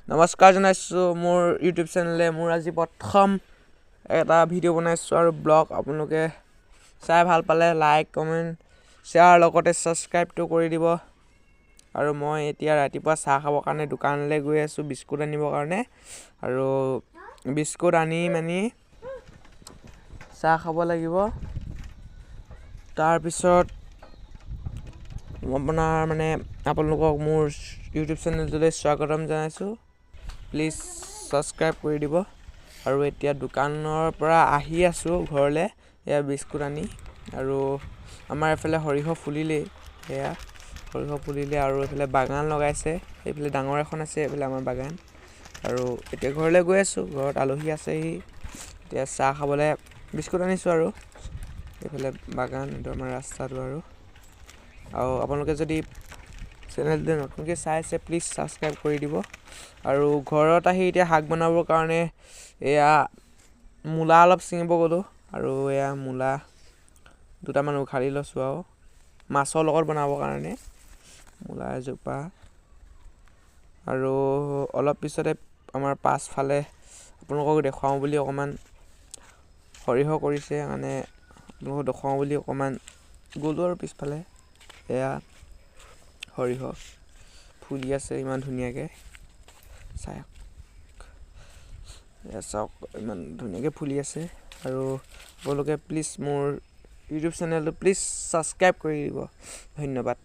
নমস্কাৰ জনাইছোঁ মোৰ ইউটিউব চেনেলে মোৰ আজি প্ৰথম এটা ভিডিঅ' বনাইছোঁ আৰু ব্লগ আপোনালোকে চাই ভাল পালে লাইক কমেণ্ট শ্বেয়াৰ লগতে ছাবস্ক্ৰাইবটো কৰি দিব আৰু মই এতিয়া ৰাতিপুৱা চাহ খাবৰ কাৰণে দোকানলৈ গৈ আছোঁ বিস্কুট আনিবৰ কাৰণে আৰু বিস্কুট আনি মানি চাহ খাব লাগিব তাৰপিছত আপোনাৰ আপোনালোকক মোৰ ইউটিউব চেনেলটোলৈ স্বাগতম জনাইছোঁ প্লিজ ছাবস্ক্ৰাইব কৰি দিব আৰু এতিয়া দোকানৰ পৰা আহি আছোঁ ঘৰলৈ এয়া বিস্কুট আনি আৰু আমাৰ এফালে সৰিয়হ ফুলিলেই এয়া সৰিয়হ ফুলিলে আৰু এইফালে বাগান লগাইছে এইফালে ডাঙৰ এখন আছে এইফালে আমাৰ বাগান আৰু এতিয়া ঘৰলৈ গৈ আছোঁ ঘৰত আলহী আছেহি এতিয়া চাহ খাবলৈ বিস্কুট আনিছোঁ আৰু এইফালে বাগান এইটো আমাৰ ৰাস্তাটো আৰু আপোনালোকে যদি চেনেলটো নতুনকৈ চাই আছে প্লিজ ছাবস্ক্ৰাইব কৰি দিব আৰু ঘৰত আহি এতিয়া শাক বনাবৰ কাৰণে এয়া মূলা অলপ ছিঙিব গ'লোঁ আৰু এয়া মূলা দুটামান উখালি লৈছোঁ আৰু মাছৰ লগত বনাবৰ কাৰণে মূলা এজোপা আৰু অলপ পিছতে আমাৰ পাছফালে আপোনালোকক দেখুৱাওঁ বুলি অকণমান সৰিয়হ কৰিছে আপোনালোকক দেখুৱাওঁ বুলি অকণমান গ'লোঁ আৰু পিছফালে এয়া সৰিয়হ ফুলি আছে ইমান ধুনীয়াকৈ চাওক ইমান ধুনীয়াকৈ ফুলি আছে আৰু আপোনালোকে প্লিজ মোৰ ইউটিউব চেনেলটো প্লিজ ছাবস্ক্ৰাইব কৰি দিব ধন্যবাদ।